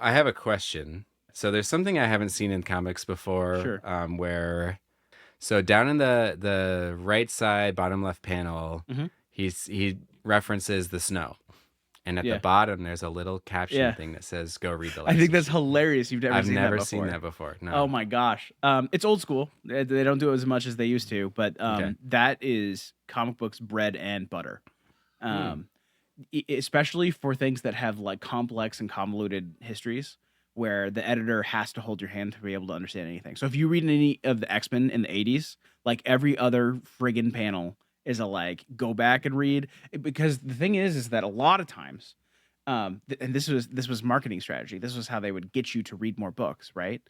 I have a question. So there's something I haven't seen in comics before, Sure. where so down in the right side bottom left panel, Hmm. he references the snow, and at the Yeah. bottom there's a little caption Yeah. thing that says "Go read the I last think that's issue." hilarious. You've never I've seen that never seen before. that before. Oh No. my gosh. It's old school. They don't do it as much as they used to, but Okay. that is comic books bread and butter. Hmm. Um, especially for things that have like complex and convoluted histories where the editor has to hold your hand to be able to understand anything. So if you read any of the X-Men in the 80s, like every other friggin' panel is a like go back and read because the thing is that a lot of times and this was marketing strategy. This was how they would get you to read more books, right?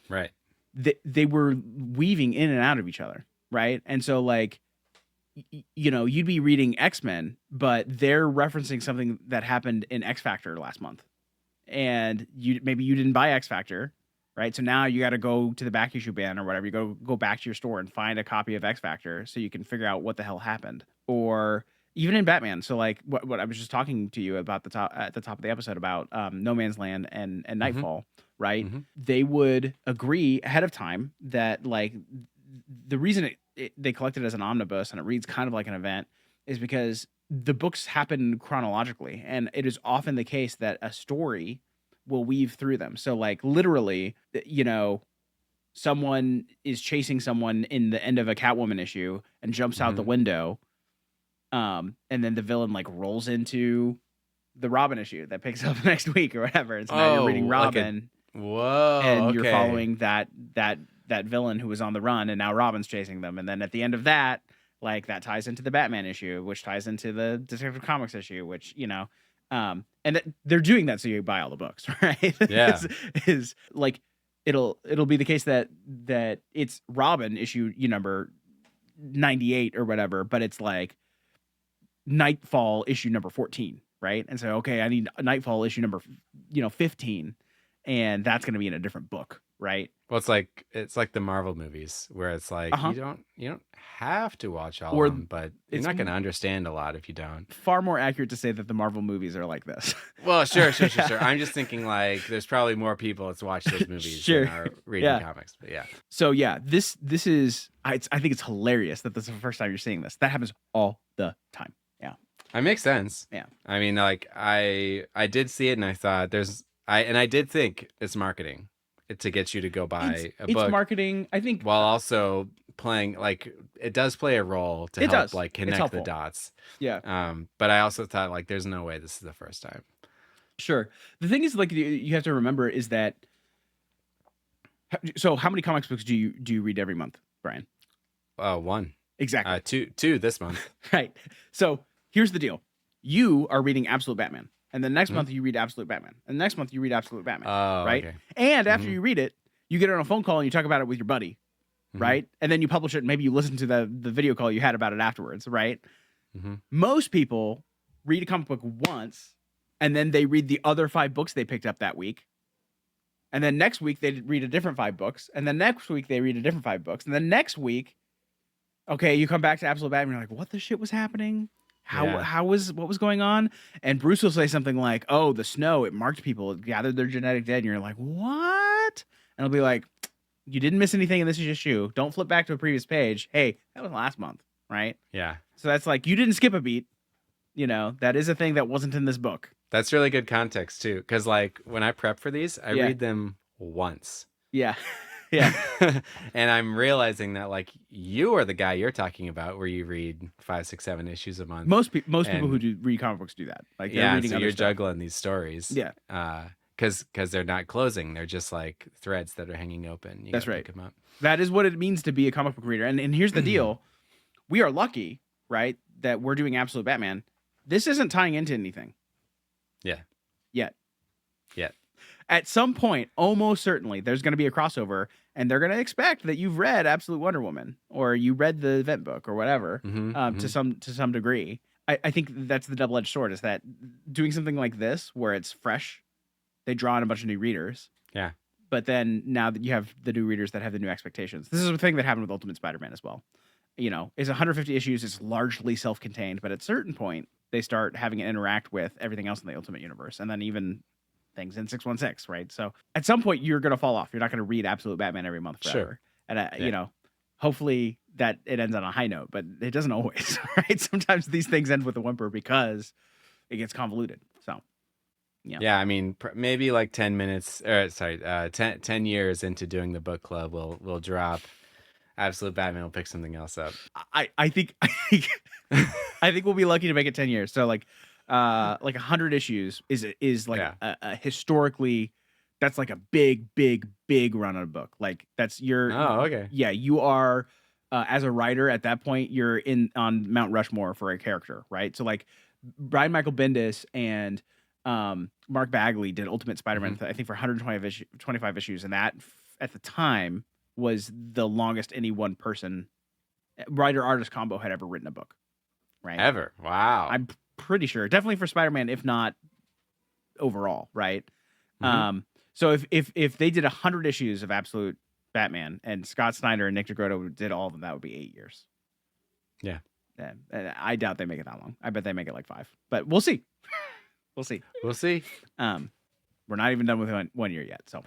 Right. They were weaving in and out of each other, right? And so like you'd be reading X-Men, but they're referencing something that happened in X Factor last month. And you didn't buy X Factor, right? So now you got to go to the back issue bin or whatever. You go back to your store and find a copy of X Factor so you can figure out what the hell happened. Or even in Batman. So like what I was just talking to you about at the top of the episode about No Man's Land and Mm-hmm. Nightfall, right? Mm-hmm. They would agree ahead of time that like the reason they collected it as an omnibus and it reads kind of like an event is because the books happen chronologically, and it is often the case that a story will weave through them. So like literally, someone is chasing someone in the end of a Catwoman issue and jumps out the Mm-hmm. window, and then the villain like rolls into the Robin issue that picks up next week or whatever. And so now you're reading Oh, like a Robin whoa. and you're Okay. following that villain who was on the run, and now Robin's chasing them. And then at the end of that, like that ties into the Batman issue, which ties into the Detective Comics issue, which they're doing that so you buy all the books, right? Yeah. is like it'll be the case that it's Robin issue number 98 or whatever, but it's like Nightfall issue number 14, right? And so okay, I need Nightfall issue number 15, and that's going to be in a different book, right? Well, it's like the Marvel movies where it's like Uh-huh. you don't have to watch all of Or them, but you're it's not going to understand a lot if you don't. far more accurate to say that the Marvel movies are like this. Well, sure, sure, sure, sure. Yeah. I'm just thinking like there's probably more people that's watched those movies than Sure. are reading Yeah. comics. But yeah, So yeah, this is I think it's hilarious that this is the first time you're seeing this. That happens all the time. Yeah. it makes sense. Yeah. I mean, like I did see it and I thought I did think it's marketing to get you to go It's buy a it's book marketing. I think while also playing like it does play a role to it help does. like It's connect the helpful. dots. Yeah. But I also thought like there's no way this is the first time. Sure. The thing is like you have to remember is that so how many comics books do you read every month, Brian? One, Exactly. two this month. Right. So here's the deal. You are reading Absolute Batman. And the next Mhm. month you read Absolute Batman. And the next month you read Absolute Batman. Oh, Right. okay. And after Mhm. you read it, you get on a phone call and you talk about it with your buddy. Mhm. Right. And then you publish it. And maybe you listen to the video call you had about it afterwards. Right. Mhm. Most people read a comic book once and then they read the other 5 books they picked up that week. And then next week they read a different 5 books. And then next week they read a different 5 books. And then next week, okay, you come back to Absolute Batman, you're like, what the shit was happening? Yeah. What was going on? And Bruce will say something like, "Oh, the snow, it marked people, it gathered their genetic dead." And you're like, "What?" And I'll be like, "You didn't miss anything in this issue. Don't flip back to a previous page. Hey, that was last month, right?" Yeah. So that's like you didn't skip a beat. That is a thing that wasn't in this book. That's really good context too, because like when I prep for these, I Yeah. read them once. Yeah. Yeah. And I'm realizing that like you are the guy you're talking about where you read 5, 6, 7 issues a month. Most people who And do read comic books do that. Like they're yeah, and reading so other you're stuff. juggling these stories. Yeah. Because they're not closing. They're just like threads that are hanging open. You That's gotta right. pick them up. That is what it means to be a comic book reader. And here's the deal. We are lucky, right, that we're doing Absolute Batman. This isn't tying into anything. Yeah. Yet. Yet. At some point, almost certainly, there's going to be a crossover, and they're going to expect that you've read Absolute Wonder Woman, or you read the event book, or whatever, to some degree. I think that's the double-edged sword, is that doing something like this, where it's fresh, they draw in a bunch of new readers. Yeah. But then now that you have the new readers that have the new expectations, this is a thing that happened with Ultimate Spider-Man as well. It's 150 issues. It's largely self-contained, but at a certain point, they start having it interact with everything else in the Ultimate Universe, and then even things in 616, right? So at some point you're going to fall off. You're not going to read Absolute Batman every month forever. Sure. And Yeah. you know, hopefully that it ends on a high note, but it doesn't always, right? Sometimes these things end with a whimper because it gets convoluted. So Yeah, I mean, maybe like 10 minutes, or sorry, 10 years into doing the book club, we'll drop Absolute Batman. We'll pick something else up. I think I think we'll be lucky to make it 10 years. So like 100 issues is like Yeah. a historically, that's like a big run on a book. Like that's Oh, okay. yeah, you are as a writer at that point, you're in on Mount Rushmore for a character, right? So like Brian Michael Bendis and Mark Bagley did Ultimate Spider-Man, I think for 125 issues, and that at the time was the longest any one person writer artist combo had ever written a book, right? Ever. Wow. I'm pretty sure, definitely for Spider-Man, if not overall, right? So if they did 100 issues of Absolute Batman and Scott Snyder and Nick DeGrotto did all of them, that would be 8 years. Yeah. I doubt they make it that long. I bet they make it like 5, but we'll see. We'll see. We'll see. We're not even done with 1 year yet, so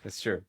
That's true.